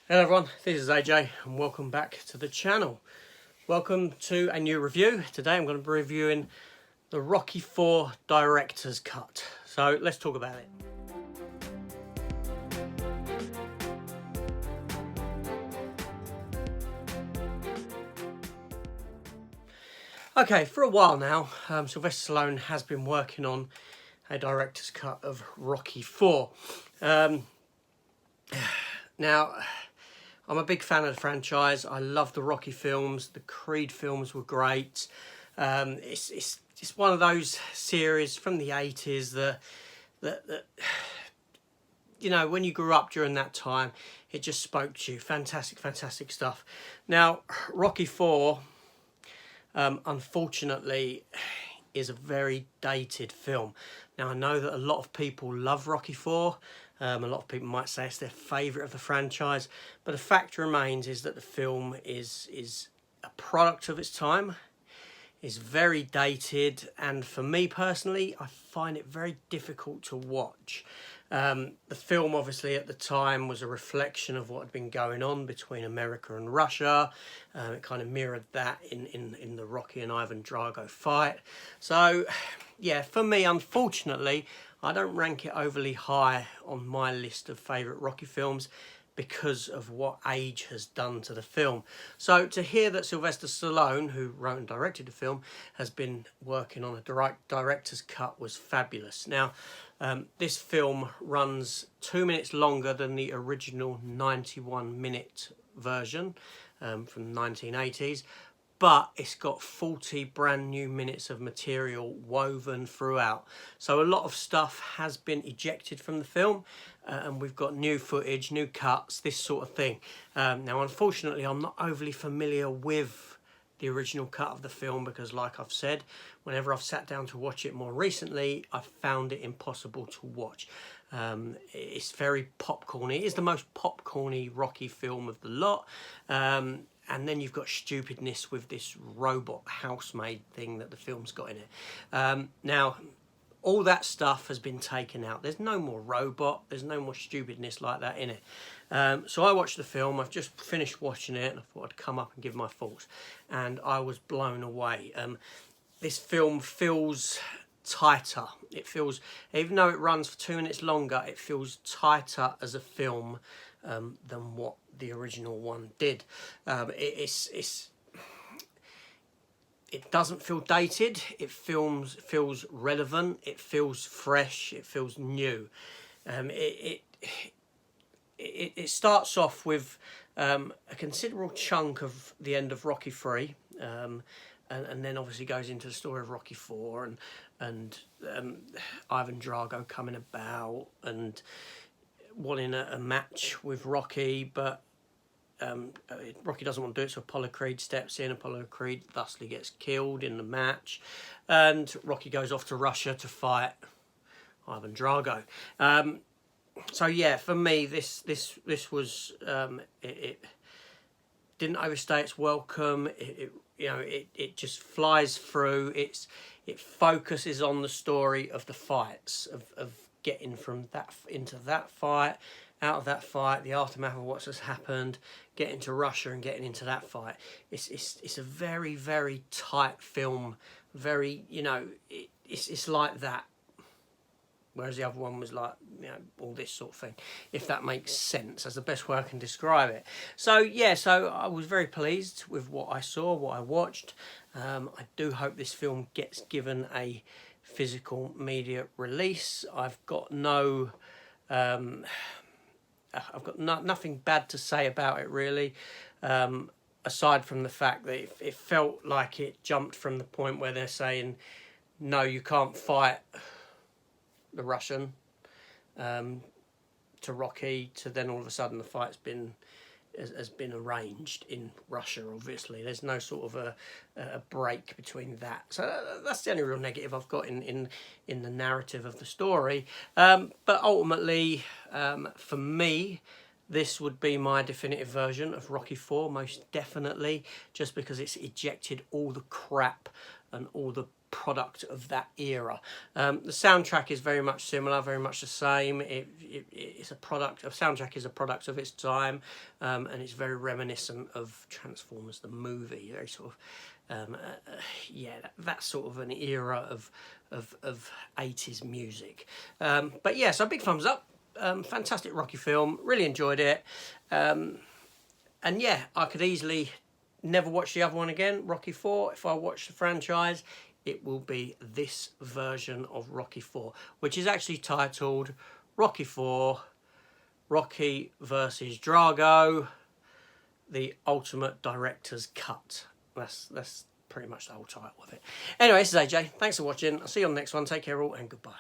Hello everyone, this is AJ and welcome back to the channel. Welcome to a new review. Today I'm going to be reviewing the Rocky IV Director's Cut. So let's talk about it. Okay, for a while now, Sylvester Stallone has been working on a director's cut of Rocky IV. Now, I'm a big fan of the franchise. I love the Rocky films. The Creed films were great. It's just one of those series from the 80s that you know, when you grew up during that time, it just spoke to you. Fantastic stuff. Now, Rocky IV, unfortunately, is a very dated film. Now, I know that a lot of people love Rocky IV. A lot of people might say it's their favourite of the franchise, but the fact remains is that the film is a product of its time, is very dated, and for me personally, I find it very difficult to watch. The film obviously at the time was a reflection of what had been going on between America and Russia. It kind of mirrored that in the Rocky and Ivan Drago fight. So yeah, for me, unfortunately, I don't rank it overly high on my list of favourite Rocky films because of what age has done to the film. So to hear that Sylvester Stallone, who wrote and directed the film, has been working on a director's cut was fabulous. Now, this film runs 2 minutes longer than the original 91-minute version from the 1980s, but it's got 40 brand new minutes of material woven throughout. So a lot of stuff has been ejected from the film, and we've got new footage, new cuts, this sort of thing. Now, unfortunately, I'm not overly familiar with the original cut of the film because, like I've said, whenever I've sat down to watch it more recently, I've found it impossible to watch. It's very popcorny. It is the most popcorny Rocky film of the lot. And then you've got stupidness with this robot housemaid thing that the film's got in it. Now, all that stuff has been taken out. There's no more robot. There's no more stupidness like that in it. So I watched the film. I've just finished watching it, and I thought I'd come up and give my thoughts. And I was blown away. This film feels tighter. It feels, even though it runs for 2 minutes longer, it feels tighter as a film than what the original one did. It doesn't feel dated. It feels relevant. It feels fresh. It feels new. It starts off with a considerable chunk of the end of Rocky III, and then obviously goes into the story of Rocky IV and Ivan Drago coming about and wanting a match with Rocky, but Rocky doesn't want to do it, so Apollo Creed steps in. Apollo Creed thusly gets killed in the match, and Rocky goes off to Russia to fight Ivan Drago. So yeah, for me, this was it didn't overstay its welcome. It just flies through. It focuses on the story of the fights of getting from that into that fight, out of that fight, the aftermath of what's just happened, getting to Russia and getting into that fight. It's a very tight film. Very, it's like that. Whereas the other one was like, all this sort of thing, if that makes sense. That's the best way I can describe it. So yeah, so I was very pleased with what I saw, what I watched. I do hope this film gets given a physical media release. I've got nothing bad to say about it really, aside from the fact that it felt like it jumped from the point where they're saying, no, you can't fight the Russian, to Rocky, to then all of a sudden the fight's has been arranged in Russia. Obviously, there's no sort of a break between that. So that's the only real negative I've got in the narrative of the story. But ultimately, for me, This would be my definitive version of Rocky 4, most definitely, just because it's ejected all the crap and all the product of that era. The soundtrack is very much similar, very much the same. It's a product. A soundtrack is a product of its time, and it's very reminiscent of Transformers the movie. Very sort of, yeah, that sort of an era of 80s music. But yeah, so big thumbs up. Fantastic Rocky film. Really enjoyed it. And yeah, I could easily never watch the other one again, Rocky 4. If I watch the franchise, it will be this version of Rocky 4, which is actually titled Rocky 4, Rocky versus Drago, the Ultimate Director's Cut. That's pretty much the whole title of it. Anyway, this is AJ. Thanks for watching. I'll see you on the next one. Take care all, and goodbye.